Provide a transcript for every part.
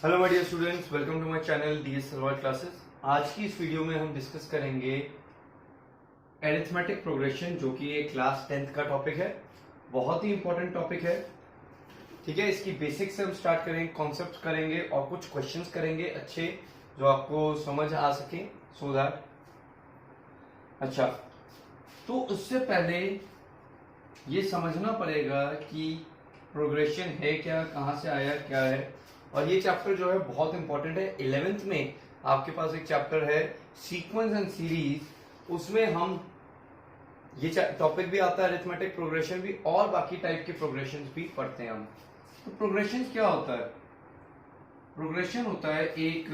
Hello my dear students, welcome to my channel DS Salwar classes. आज की इस video में हम डिस्कस करेंगे एरिथमेटिक प्रोग्रेशन, जो कि एक क्लास 10th का टॉपिक है। बहुत ही इंपॉर्टेंट टॉपिक है, ठीक है। इसकी बेसिक्स से हम स्टार्ट करेंगे, कॉन्सेप्ट करेंगे और कुछ क्वेश्चंस करेंगे अच्छे जो आपको समझ आ सके, सो दैट। अच्छा, तो उससे पहले ये समझना पड़ेगा कि प्रोग्रेशन है क्या, कहाँ से आया, क्या है। और ये चैप्टर जो है बहुत इंपॉर्टेंट है। 11th में आपके पास एक चैप्टर है सीक्वेंस एंड सीरीज, उसमें हम ये टॉपिक भी आता है, अरिथमेटिक प्रोग्रेशन भी, और बाकी टाइप के प्रोग्रेशन भी पढ़ते हैं हम। तो प्रोग्रेशन क्या होता है? प्रोग्रेशन होता है एक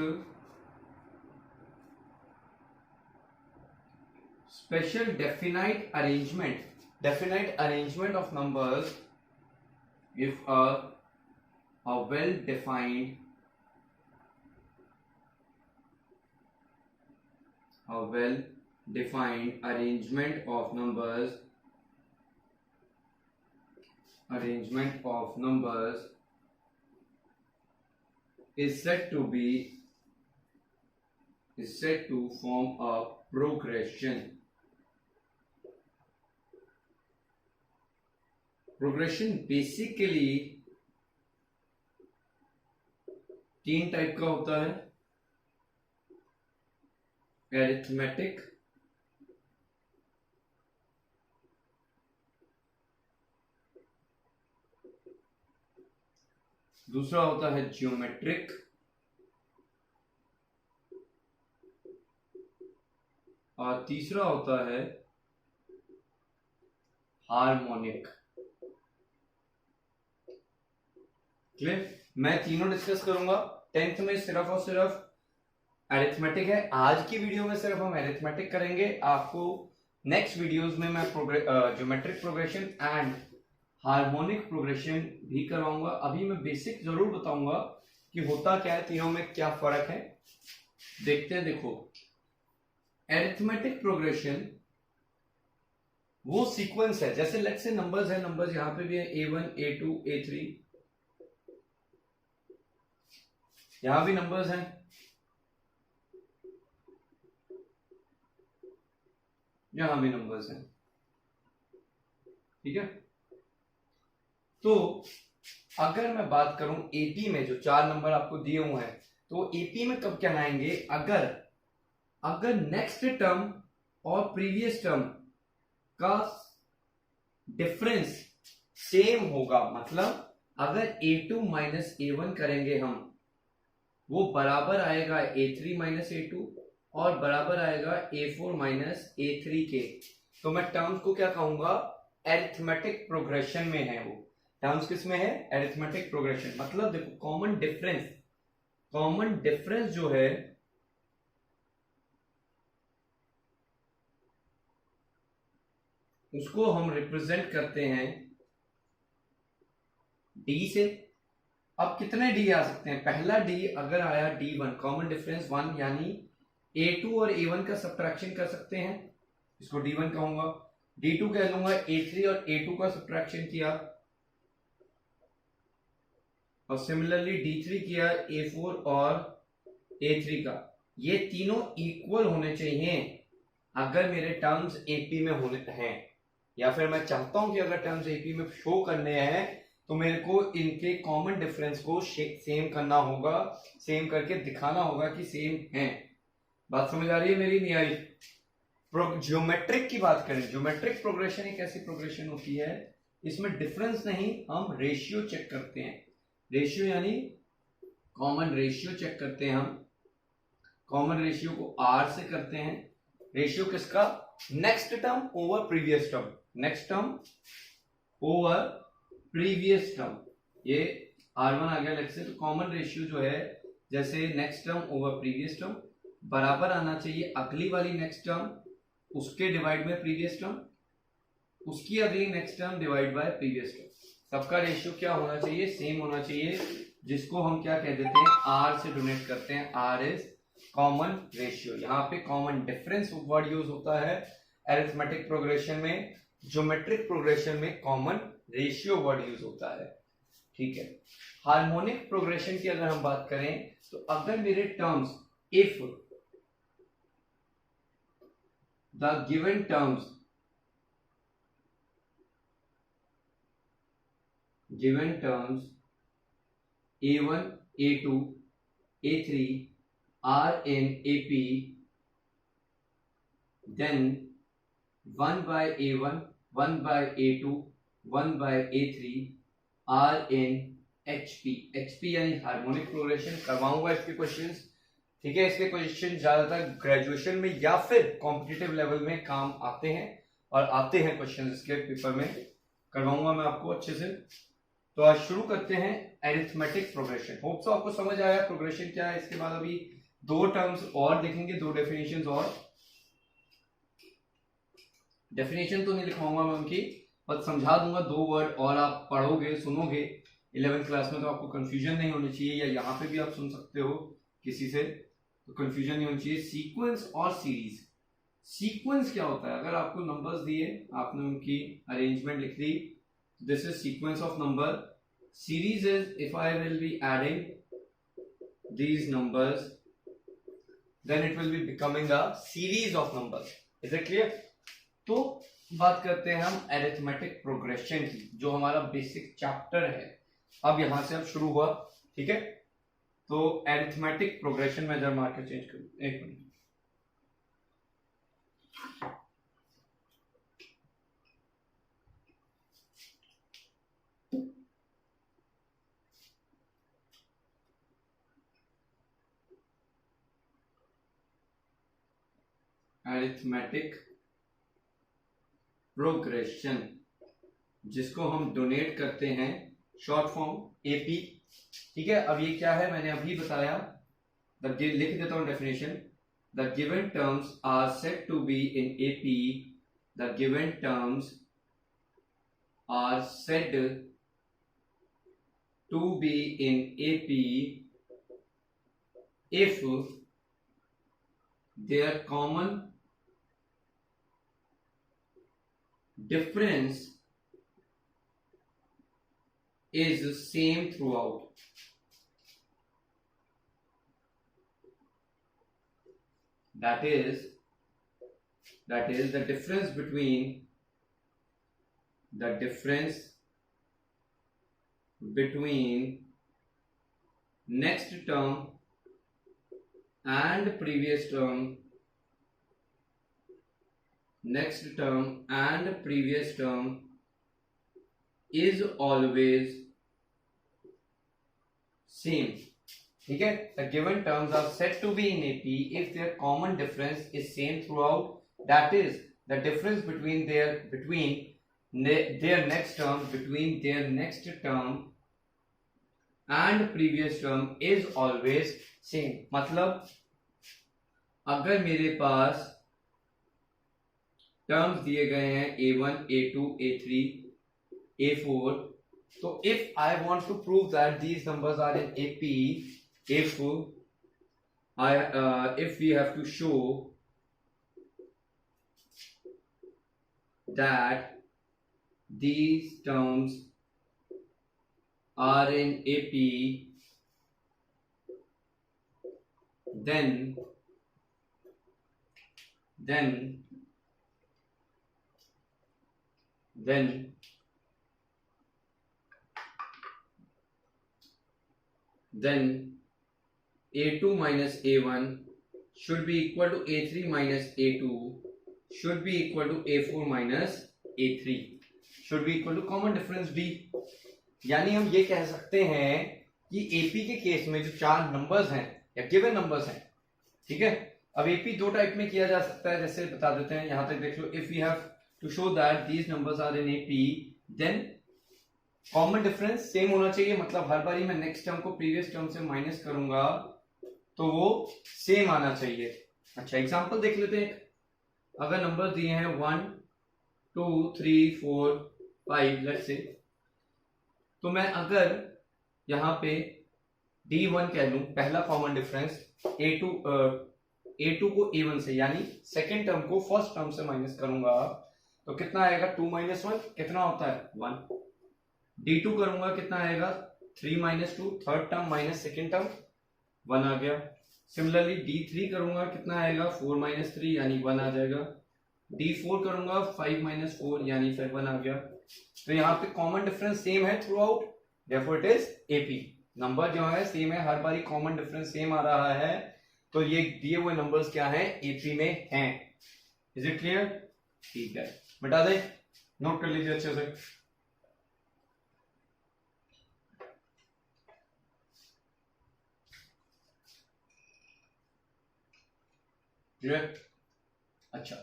special definite arrangement of numbers if a well defined arrangement of numbers is said to form a progression. Progression basically 3 type का होता है। एरिथमेटिक, दूसरा होता है ज्योमेट्रिक, और तीसरा होता है हार्मोनिक। क्लियर? मैं तीनों डिस्कस करूंगा। 10th में सिर्फ और सिर्फ अरिथमेटिक है। आज की वीडियो में सिर्फ हम अरिथमेटिक करेंगे। आपको नेक्स्ट वीडियोस में मैं geometric progression and harmonic progression भी करवाऊंगा। अभी मैं बेसिक जरूर बताऊंगा कि होता क्या है, तीनों में क्या फर्क है। देखते हैं। देखो, अरिथमेटिक प्रोग्रेशन वो सीक्वेंस है, जैसे लेट्स से नंबर्स है, नंबर्स यहां पे भी है A1 A2 A3, यहां भी नंबर्स हैं, यहां भी नंबर्स हैं, ठीक है। तो अगर मैं बात करूं एपी में, जो 4 नंबर आपको दिए हुए हैं, तो एपी में कब कहलाएंगे? अगर नेक्स्ट टर्म और प्रीवियस टर्म का डिफरेंस सेम होगा। मतलब अगर A2 माइनस A1 करेंगे हम, वो बराबर आएगा A3 माइनस A2 और बराबर आएगा A4 माइनस A3 के, तो मैं टर्म्स को क्या कहूंगा? अरिथमेटिक प्रोग्रेशन में है। वो टर्म्स किस में है? Arithmetic progression. मतलब देखो, कॉमन डिफरेंस जो है उसको हम रिप्रेजेंट करते हैं D से। अब कितने डी आ सकते हैं? पहला डी अगर आया D1, कॉमन डिफरेंस 1, यानी A2 और A1 का सब्ट्रैक्शन कर सकते हैं, इसको D1 कहूंगा। D2 कह लूंगा A3 और A2 का सब्ट्रैक्शन किया, और सिमिलरली D3 किया A4 और A3 का। ये तीनों इक्वल होने चाहिए अगर मेरे टर्म्स AP में होने हैं, या फिर मैं चाहता हूं कि अगर टर्म्स AP में शो करने हैं तो मेरे को इनके कॉमन डिफरेंस को सेम करना होगा, सेम करके दिखाना होगा कि सेम है। बात समझ आ रही है मेरी? नहीं आ रही? ज्योमेट्रिक की बात करें, ज्योमेट्रिक प्रोग्रेशन एक ऐसी प्रोग्रेशन होती है, इसमें डिफरेंस नहीं, हम रेशियो चेक करते हैं। रेशियो यानी कॉमन रेशियो चेक करते हैं हम। कॉमन रेशियो को R से करते हैं। रेशियो किसका? Next term over previous term, next term over previous term, ये R1 आ गया लेट्स से। तो कॉमन रेशियो जो है, जैसे next term over previous term बराबर आना चाहिए अगली वाली नेक्स्ट टर्म, उसके डिवाइड बाय प्रीवियस टर्म, उसकी अगली next term divide by previous term. सबका रेशियो क्या होना चाहिए? सेम होना चाहिए, जिसको हम क्या कह देते हैं? R से डोनेट करते हैं। R is common ratio. यहाँ पे कॉमन डिफरेंस वर्ड यूज होता है अरिथमेटिक प्रोग्रेशन में। ज्योमेट्रिक प्रोग्रेशन में कॉमन रेशियो वर्ड यूज होता है, ठीक है। हार्मोनिक प्रोग्रेशन की अगर हम बात करें तो अगर मेरे terms if the given terms A1, A2, A3 are in AP, then 1 by A1, 1 by A2, 1 by A3 are in HP। HP यानी हार्मोनिक प्रोग्रेशन। करवाऊंगा इसके क्वेश्चंस, ठीक है। इसके क्वेश्चन ज्यादातर ग्रेजुएशन में या फिर कॉम्पिटिटिव लेवल में काम आते हैं और आते हैं क्वेश्चन इसके पेपर में, करवाऊंगा मैं आपको अच्छे से। तो आज शुरू करते हैं एरिथमेटिक प्रोग्रेशन। होप सो आपको समझ आया प्रोग्रेशन क्या है। इसके बाद अभी दो टर्म्स और देखेंगे, दो डेफिनेशंस और। डेफिनेशन तो नहीं लिखवाऊंगा मैं उनकी, बस समझा दूंगा, दो वर्ड और आप पढ़ोगे सुनोगे 11th क्लास में तो आपको कंफ्यूजन नहीं होनी चाहिए, या यहाँ पे भी आप सुन सकते हो किसी से, तो कंफ्यूजन नहीं होनी चाहिए। सीक्वेंस और सीरीज। सीक्वेंस क्या होता है? अगर आपको नंबर्स दिए, आपने उनकी अरेंजमेंट लिख दी, this is sequence of number. Series is if I will be adding these numbers, then it will be becoming a series of numbers. Is it clear? तो बात करते हैं हम अरिथमेटिक प्रोग्रेशन की, जो हमारा बेसिक चैप्टर है। अब यहां से अब शुरू हुआ, ठीक है। तो अरिथमेटिक प्रोग्रेशन में जरा मार्कर चेंज करूं, एक मिनट। अरिथमेटिक प्रोग्रेशन, जिसको हम डोनेट करते हैं, शॉर्ट फॉर्म एपी, ठीक है। अब ये क्या है मैंने अभी बताया, लिख देता हूं definition. The given terms are said to be in AP, the given terms are said to be in AP if their common difference is same throughout. That is the difference between next term and previous term, is always same, ठीक है। The given terms are said to be in AP if their common difference is same throughout, that is the difference between their next term and previous term is always same। मतलब अगर मेरे पास terms दिए गए हैं A1, A2, A3, A4, तो if I want to prove that these numbers are in AP, if we have to show that these terms are in AP, then A2 minus A1 should be equal to A3 minus A2 should be equal to A4 minus A3 should be equal to common difference D। यानी हम ये कह सकते हैं कि AP के case में जो चार नंबर्स हैं या गिवन नंबर्स हैं, ठीक है। अब AP दो टाइप में किया जा सकता है, जैसे बता देते हैं, यहां तक देख लो। If we have to show that these numbers are in AP, then common difference same होना चाहिए, मतलब हर बारी मैं नेक्स्ट टर्म को प्रीवियस टर्म से माइनस करूंगा तो वो सेम आना चाहिए। अच्छा, एग्जांपल देख लेते हैं। अगर नंबर दिए हैं 1 2 3 4 5 लेट्स से, तो मैं अगर यहां पे D1 कह लूं, पहला कॉमन डिफरेंस, A2 को A1 से, यानी सेकेंड टर्म को फर्स्ट टर्म से माइनस करूंगा तो कितना आएगा? 2 - 1 कितना होता है? 1। D2 करूंगा कितना आएगा? 3 minus 2, third term minus second term 1 आ गया। सिमिलरली D3 करूंगा, कितना आएगा 4 माइनस 3 यानी 1 आ जाएगा। D4 करूंगा 5 माइनस 4 यानी 7 आ गया। तो यहाँ पे कॉमन डिफरेंस सेम है through out, therefore it is AP। Number जो है सेम है, हर बारी कॉमन डिफरेंस सेम आ रहा है, तो ये दिए हुए नंबर्स क्या हैं, AP में हैं। Is it clear? ठीक है, बता दे, नोट कर लीजिए अच्छे से। अच्छा,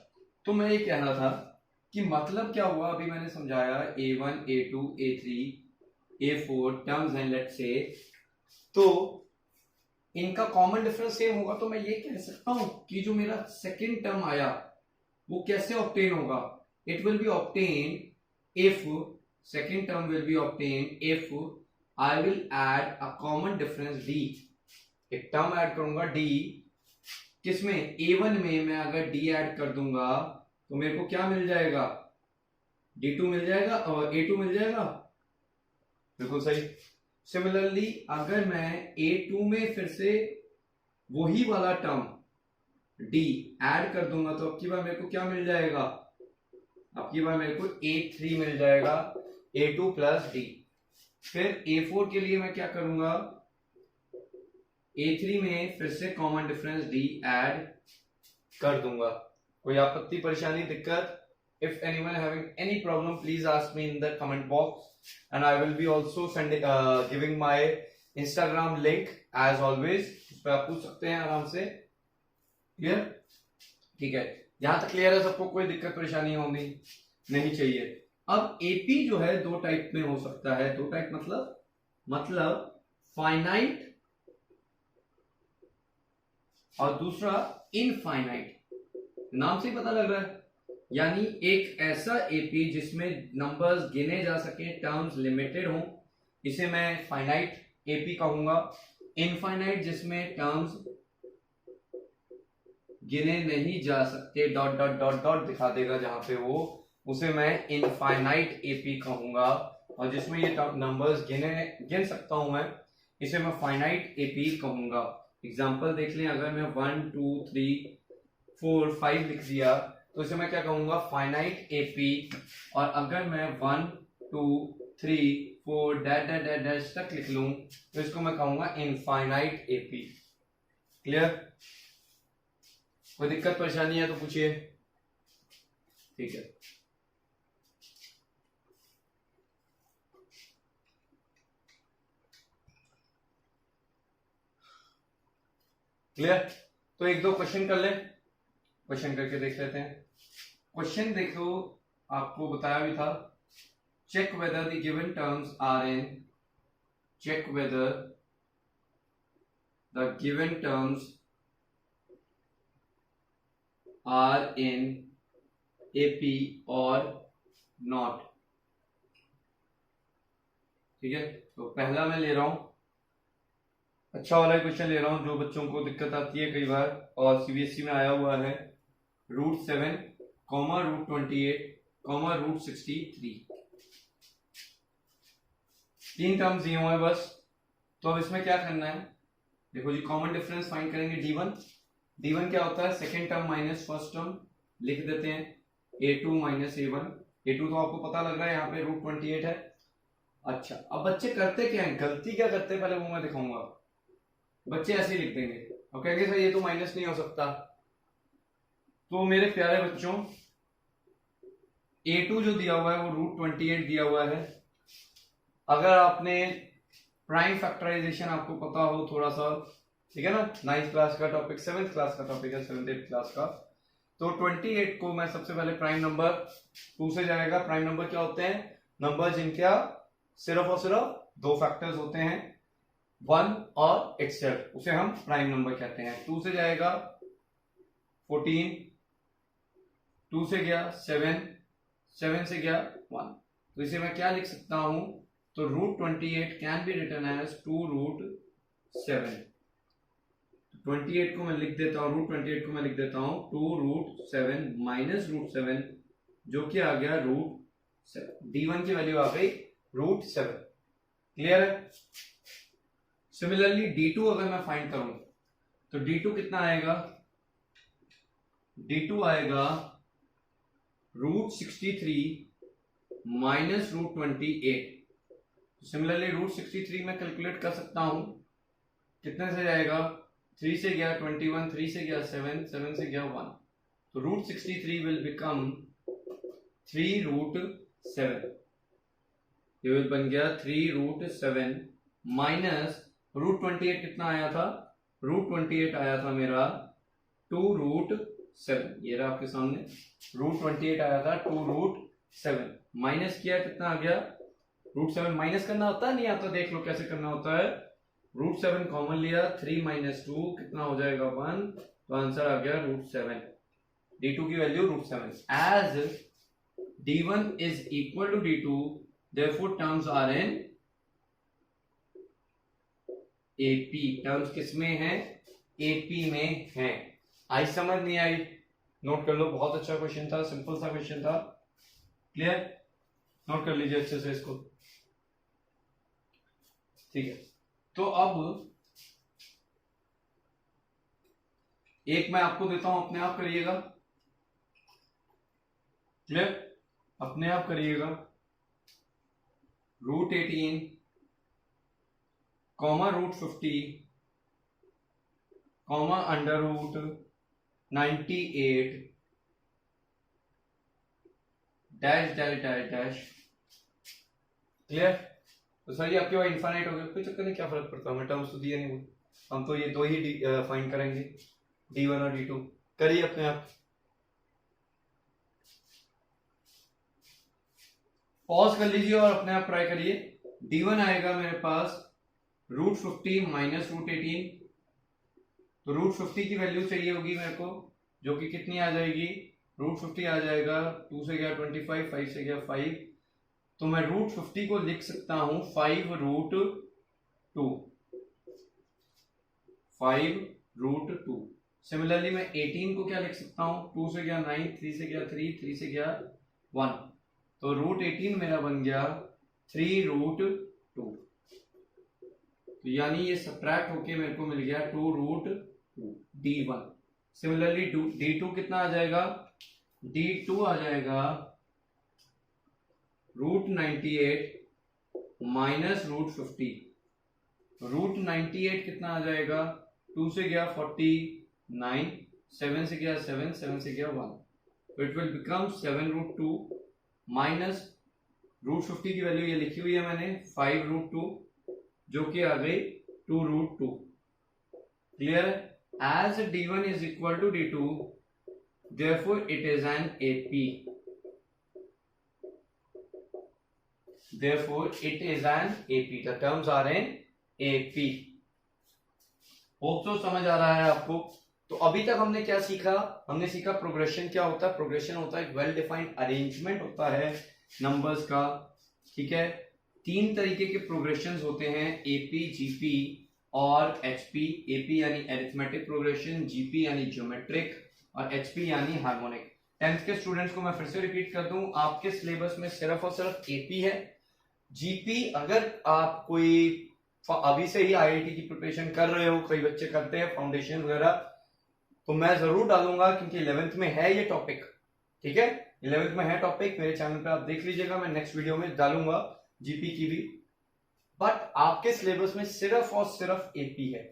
तो मैं ये कह रहा था कि मतलब क्या हुआ, अभी मैंने समझाया A1 A2 A3 A4 terms हैं लेट्स से, तो इनका कॉमन डिफरेंस सेम होगा, तो मैं ये कह सकता हूं कि जो मेरा सेकंड टर्म आया वो कैसे ऑब्टेन होगा, it will be obtain if second term will be obtain if I will add a common difference D। एक टर्म ऐड करूंगा D, किसमें, A1 में मैं अगर D ऐड कर दूंगा तो मेरे को क्या मिल जाएगा, D2 मिल जाएगा और A2 मिल जाएगा, बिल्कुल सही। सिमिलरली अगर मैं A2 में फिर से वही वाला टर्म D ऐड कर दूंगा तो अब की बार मेरे को क्या मिल जाएगा, अब की बार मेरे को A3 मिल जाएगा, A2 प्लस D। फिर A4 के लिए मैं क्या करूंगा, A3 में फिर से कॉमन डिफरेंस D ऐड कर दूंगा। कोई आपत्ति, परेशानी, दिक्कत? If anyone having any problem, please ask me in the comment box, and I will be also sending giving my Instagram link as always। उस पर आप पूछ सकते हैं आराम से। क्लियर? ठीक है, यहां तक क्लियर है सबको? कोई दिक्कत परेशानी होनी नहीं चाहिए। अब AP जो है दो टाइप में हो सकता है, दो टाइप मतलब फाइनाइट और दूसरा इनफाइनाइट। नाम से ही पता लग रहा है, यानी एक ऐसा AP जिसमें नंबर्स गिने जा सके, टर्म्स लिमिटेड हो, इसे मैं फाइनाइट AP कहूंगा। इनफाइनाइट जिसमें टर्म्स गिने नहीं जा सकते, डॉट डॉट डॉट डॉट दिखा देगा जहां पे वो, उसे मैं इनफाइनाइट AP कहूंगा। और जिसमें ये नंबर्स गिन सकता हूं मैं, इसे मैं फाइनाइट AP कहूंगा। एग्जाम्पल देख लें, अगर मैं 1 2 3 4 5 लिख दिया तो इसे मैं क्या कहूंगा, फाइनाइट AP। और अगर मैं 1 2 3 4 डैश डैश डैश डैश तक लिख लूं तो इसको मैं कहूंगा इनफाइनाइट AP। क्लियर? कोई दिक्कत परेशानी है तो पूछिए। ठीक है, क्लियर? तो एक दो क्वेश्चन कर ले, क्वेश्चन करके देख लेते हैं। क्वेश्चन देखो, आपको बताया भी था, check whether the given terms are in, check whether the given terms are in AP और नॉट। ठीक है, तो पहला मैं ले रहा हूं, अच्छा वाला क्वेश्चन ले रहा हूं जो बच्चों को दिक्कत आती है कई बार और CBSE में आया हुआ है। √7, √28, √63, तीन टर्म्स दिए हुए हैं बस। तो अब इसमें क्या करना है, देखो जी, कॉमन डिफरेंस फाइंड करेंगे D1। D1 क्या होता है, second term minus first term, लिख देते हैं A2 माइनस A1। A2 तो आपको पता लग रहा है, यहाँ पे √28 है। अच्छा, अब बच्चे करते क्या है, गलती क्या करते हैं पहले वो मैं दिखाऊंगा। बच्चे ऐसे ही लिख देंगे और कहेंगे सर ये तो माइनस नहीं हो सकता। तो मेरे प्यारे बच्चों, A2 जो दिया हुआ है वो √28 दिया हुआ है। अगर आपने प्राइम फैक्टराइजेशन आपको पता हो थोड़ा सा, ठीक है ना, 9th क्लास का टॉपिक, 7th क्लास का टॉपिक है, 7th 8th क्लास का। तो 28 को मैं सबसे पहले प्राइम नंबर 2 से जाएगा। प्राइम नंबर क्या होते हैं, नंबर जिनका सिर्फ और सिर्फ दो फैक्टर्स होते हैं, 1 और एक्सेप्ट, उसे हम प्राइम नंबर कहते हैं। 2 से जाएगा 14, 2 से गया 7, 7 से गया 1। तो इसे मैं क्या लिख सकता हूं, तो √28 कैन बी रिटन एज 2√7। 28 को मैं लिख देता हूं, √28 को मैं लिख देता हूं 2√7 माइनस √7, जो कि आ गया √7। D1 की वैल्यू आ गई √7। क्लियर है? सिमिलरली D2 अगर मैं फाइंड करूं तो D2 कितना आएगा? D2 आएगा √63 माइनस √28। सिमिलरली √63 में कैलकुलेट कर सकता हूं, कितने से जाएगा? 3 से गया 21, 3 से गया 7, 7 से गया 1, तो √63 विल बिकम 3√7। ये बन गया 3√7 माइनस √28 कितना आया था? √28 आया था मेरा 2√7। ये रहा आपके सामने, √28 आया था 2√7, माइनस किया कितना आ गया? √7 माइनस करना होता है, नहीं आता? देख लो कैसे करना होता है। √7 कॉमन लिया, 3 माइनस 2 कितना हो जाएगा? 1, तो आंसर आ गया √7। D2 की value √7। As D1 is equal to D2, therefore terms are in AP। Terms किसमें है? AP में है। आई समझ नहीं आई? नोट कर लो, बहुत अच्छा क्वेश्चन था, सिंपल सा क्वेश्चन था। क्लियर? नोट कर लीजिए अच्छे से इसको। ठीक है, तो अब एक मैं आपको देता हूं, अपने आप करिएगा। क्लियर? अपने आप करिएगा। √18 comma √50 comma √98 dash dash dash dash. Clear? तो सर ये आपके पास इनफाइनाइट हो गया, कोई चक्कर नहीं, क्या फर्क पड़ता है, हमें टर्म्स तो दिए नहीं, हम तो ये दो ही फाइंड करेंगे, D1 और D2। करिए अपने आप, पॉज कर लीजिए और अपने आप ट्राई करिए। D1 आएगा मेरे पास √50 माइनस √18, तो √50 की वैल्यू चाहिए होगी मेरे को, जो कि कितनी आ जाएगी? √50 आ जाएगा 2 से गया 25, 5 से गया 5, तो मैं √50 को लिख सकता हूं 5√2, 5√2। सिमिलरली मैं 18 को क्या लिख सकता हूं? 2 से गया 9, 3 से गया 3, 3 से गया 1, तो √18 मेरा बन गया 3√2, तो यानी ये सब्ट्रैक्ट होके मेरे को मिल गया 2√2 D1। सिमिलरली D2 कितना आ जाएगा? D2 आ जाएगा √98 माइनस √50, √98 कितना आ जाएगा? 2 से गया 49, 7 से गया 7, 7 से गया 1, तो इट विल बिकम 7√2 माइनस √50 की वैल्यू ये लिखी हुई है मैंने 5√2, जो कि आ गई 2√2। Clear? As D1 is equal to D2, therefore it is an AP, therefore it is an AP, the terms are in AP। Hope तो समझ आ रहा है आपको? तो अभी तक हमने क्या सीखा? हमने सीखा प्रोग्रेशन क्या होता है। प्रोग्रेशन होता है एक वेल डिफाइंड अरेंजमेंट होता है नंबर्स का। ठीक है, 3 तरीके के प्रोग्रेशंस होते हैं, AP, GP और HP। AP यानी अरिथमेटिक प्रोग्रेशन, GP यानी ज्योमेट्रिक और HP यानी हार्मोनिक। 10th के स्टूडेंट्स को मैं फिर से रिपीट कर दूं, आपके सिलेबस में सिर्फ और सिर्फ AP है। GP अगर आप कोई अभी से ही IIT की प्रिपरेशन कर रहे हो, कई बच्चे करते हैं फाउंडेशन वगैरह, तो मैं जरूर डालूंगा, क्योंकि 11th में है ये टॉपिक। ठीक है, 11th में है टॉपिक, मेरे चैनल पे आप देख लीजिएगा, मैं नेक्स्ट वीडियो में डालूंगा GP की भी। बट आपके सिलेबस में सिर्फ और सिर्फ AP है।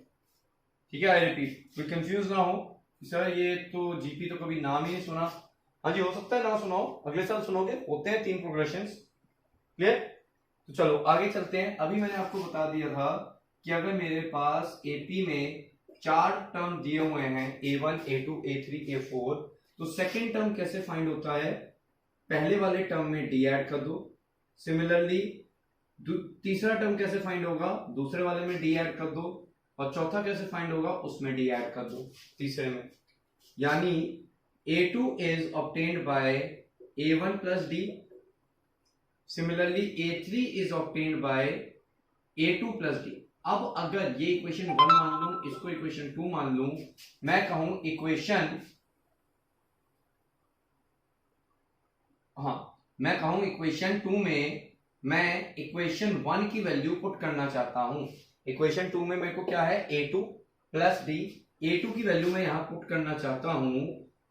ठीक है, आई रिपीट, कोई कंफ्यूज ना हो सर ये तो GP तो कभी नाम ही नहीं सुना। हाँ जी, हो सकता है ना सुना हो, अगले साल सुनोगे, होते हैं 3 प्रोग्रेशंस। क्लियर? तो चलो आगे चलते हैं। अभी मैंने आपको बता दिया था कि अगर मेरे पास AP में 4 टर्म दिए हुए हैं, A1, A2, A3, A4, तो सेकेंड टर्म कैसे फाइंड होता है? पहले वाले टर्म में D ऐड कर दो। सिमिलरली तीसरा टर्म कैसे फाइंड होगा? दूसरे वाले में D ऐड कर दो, और चौथा कैसे फाइंड होगा? उसमें D ऐड कर दो तीसरे में। यानी A2 is obtained by A1 plus D। Similarly A3 is obtained by A2 plus D। अब अगर ये इक्वेशन 1 मान लूं, इसको इक्वेशन 2 मान लूं, मैं कहूं इक्वेशन, हाँ मैं कहूं इक्वेशन 2 में मैं इक्वेशन 1 की वैल्यू पुट करना चाहता हूं, इक्वेशन 2 में मेरे को क्या है a2 प्लस डी, a2 की वैल्यू मैं यहां पुट करना चाहता हूं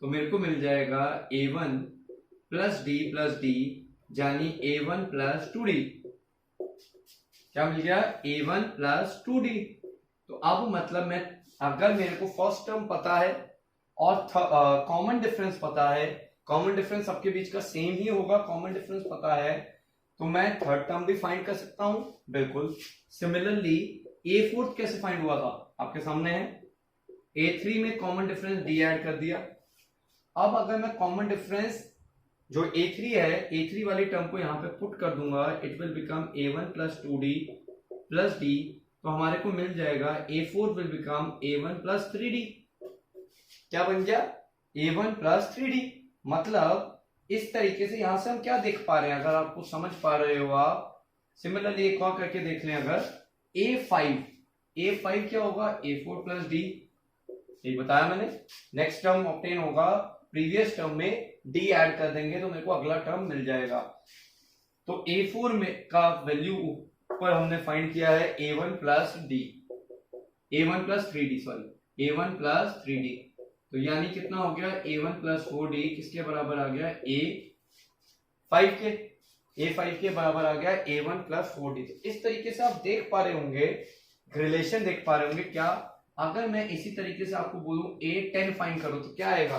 तो मेरे को मिल जाएगा a1 प्लस डी यानी a1 प्लस 2d। क्या मिल गया? a1 plus 2d। तो अब मतलब मैं, अगर मेरे को फर्स्ट टर्म पता है और कॉमन डिफरेंस पता है, कॉमन डिफरेंस सबके बीच का सेम ही होगा, कॉमन डिफरेंस पता है, तो मैं थर्ड टर्म भी फाइंड कर सकता हूं। बिल्कुल सिमिलरली a4 कैसे फाइंड हुआ था आपके सामने है, a3 में कॉमन डिफरेंस d ऐड कर दिया। अब अगर मैं कॉमन डिफरेंस जो a3 है, a3 वाली टर्म को यहां पे पुट कर दूंगा, it will become a1 plus 2d plus d, तो हमारे को मिल जाएगा a4 will become a1 plus 3d। क्या बन गया? a1 plus 3d। मतलब इस तरीके से यहां से हम क्या देख पा रहे हैं, अगर आपको समझ पा रहे हो आप, सिमिलरली एक और करके देख लें, अगर a5 क्या होगा? a4 प्लस d, ये बताया मैंने। नेक्स्ट टर्म ऑब्टेन होगा, प्रीवियस टर्म में d ऐड कर देंगे तो मेरे को अगला टर्म मिल जाएगा। तो a4 में का वैल्यू ऊपर हमने फाइंड किया है a1 plus D, a1 plus 3d, sorry a1 plus 3d, तो यानी कितना हो गया? a1 प्लस 4d किसके बराबर आ गया? a5 के बराबर आ गया a1 प्लस 4d। तो इस तरीके से आप देख पा रहे होंगे, रिलेशन देख पा रहे होंगे। क्या अगर मैं इसी तरीके से आपको बोलूं a10 फाइंड करो तो क्या आएगा?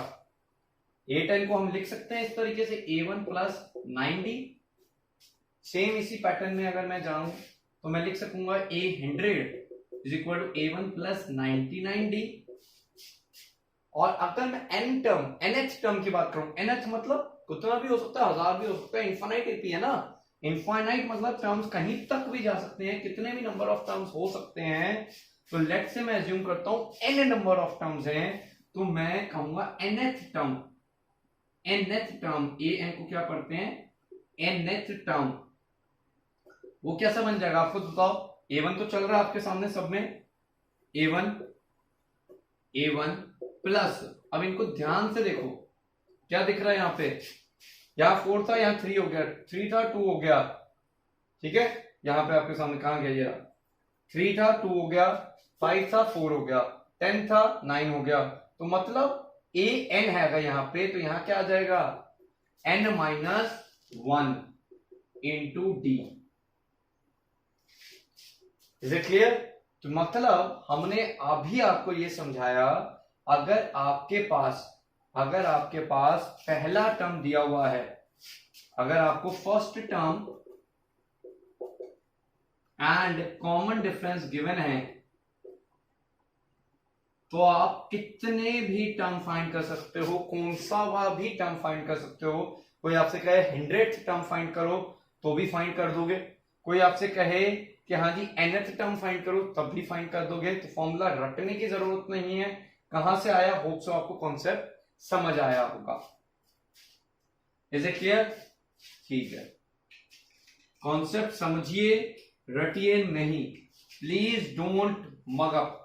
a10 को हम लिख सकते हैं इस तरीके से a1 प्लस 9d। सेम इसी पैटर्न में अगर मैं जाऊं तो मैं लिख सकूंगा a100 is equal to a1 plus 99d। और अगर मैं nth टर्म की बात करूं, nth मतलब कितना भी हो सकता है, 1000 भी हो सकता है, इनफाइनाइट एपी है ना, इनफाइनाइट मतलब टर्म्स कहीं तक भी जा सकते हैं, कितने भी नंबर ऑफ टर्म्स हो सकते हैं। तो लेट से मैं अज्यूम करता हूं n नंबर ऑफ टर्म्स हैं, तो मैं कहूंगा nth टर्म an को क्या पढ़ते हैं? nth टर्म, वो कैसा बन जाएगा आपको बताओ? a1 तो चल रहा है आपके सामने सब में, a1 प्लस, अब इनको ध्यान से देखो क्या दिख रहा है यहाँ पे, यहाँ 4 था, यहाँ 3 हो गया, 3 था 2 हो गया, ठीक है। यहाँ पे आपके सामने कहां गया ये? 3 था 2 हो गया, 5 था 4 हो गया, 10 था 9 हो गया। तो मतलब a n है अगर यहाँ पे, तो यहाँ क्या आ जाएगा? n minus 1 into D. Is it clear? तो मतलब हमने अभी आपको ये समझाया, अगर आपके पास पहला टर्म दिया हुआ है, अगर आपको first term and common difference given है, तो आप कितने भी टर्म फाइंड कर सकते हो, कौन सा भी टर्म फाइंड कर सकते हो। कोई आपसे कहे 100th टर्म फाइंड करो तो भी फाइंड कर दोगे, कोई आपसे कहे कि हाँ जी nth टर्म फाइंड करो तब भी फाइंड कर दोगे। तो फॉर्मूला रटने की जरूरत नहीं है, कहां से आया, होप सो आपको कॉन्सेप्ट समझ आया होगा। Is it clear? ठीक है, कॉन्सेप्ट समझिए, रटिए नहीं, प्लीज डोंट मग अप।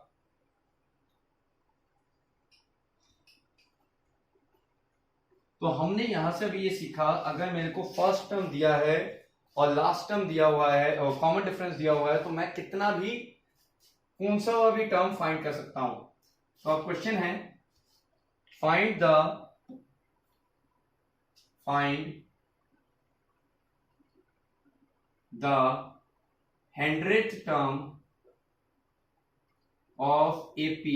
तो हमने यहां से भी ये सीखा, अगर मेरे को फर्स्ट टर्म दिया है और लास्ट टर्म दिया हुआ है और कॉमन डिफरेंस दिया हुआ है, तो मैं कितना भी कौन सा भी टर्म फाइंड कर सकता हूं। तो अब क्वेश्चन है, find the 100th term of AP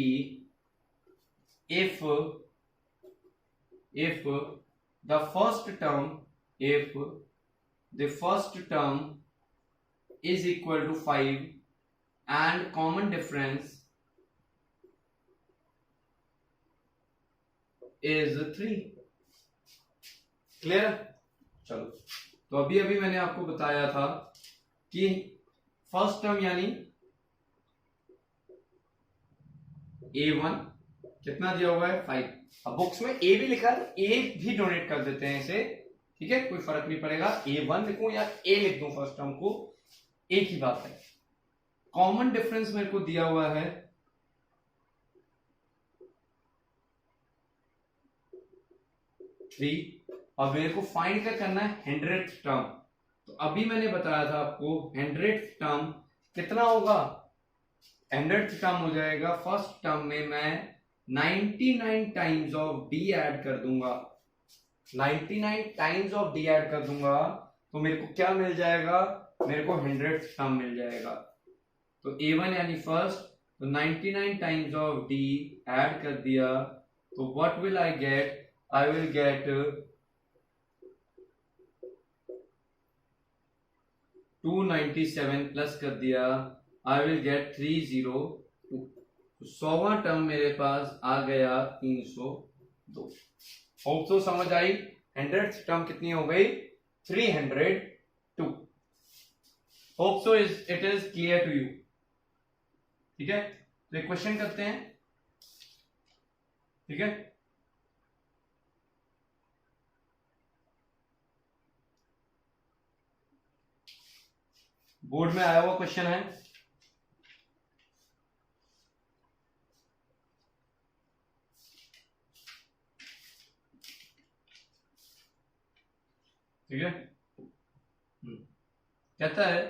if the first term is equal to 5 and common difference is 3। Clear? चलो, तो अभी मैंने आपको बताया था कि फर्स्ट टर्म यानी a1 कितना दिया हुआ है? 5। अब बुक्स में a भी लिखा है तो a भी डोनेट कर देते हैं इसे, ठीक है, कोई फर्क नहीं पड़ेगा, a1 लिखूं या a लिख दूं, फर्स्ट टर्म को एक ही बात है। कॉमन डिफरेंस मेरे को दिया हुआ है 3, और मेरे को फाइंड क्या करना है? 100th term. तो अभी मैंने बताया था आपको 100th टर्म कितना होगा, 100th टर्म हो जाएगा, फर्स्ट टर्म में मैं 99 टाइम्स ऑफ डी ऐड कर दूंगा, 99 टाइम्स ऑफ डी ऐड कर दूंगा, तो मेरे को क्या मिल जाएगा, मेरे को 100th टर्म मिल जाएगा। तो A1 यानी फर्स्ट, तो 99 टाइम्स ऑफ डी ऐड कर दिया, तो what will I get, I will get 297 plus कर दिया, आई विल गेट 302। तो 100वां टर्म मेरे पास आ गया 302। होप तो समझ आई, 100th टर्म कितनी हो गई, 302। Hope so it is clear to you. ठीक है, तो एक क्वेश्चन करते हैं। ठीक है, बोर्ड में आया हुआ क्वेश्चन है। ठीक है, कहता है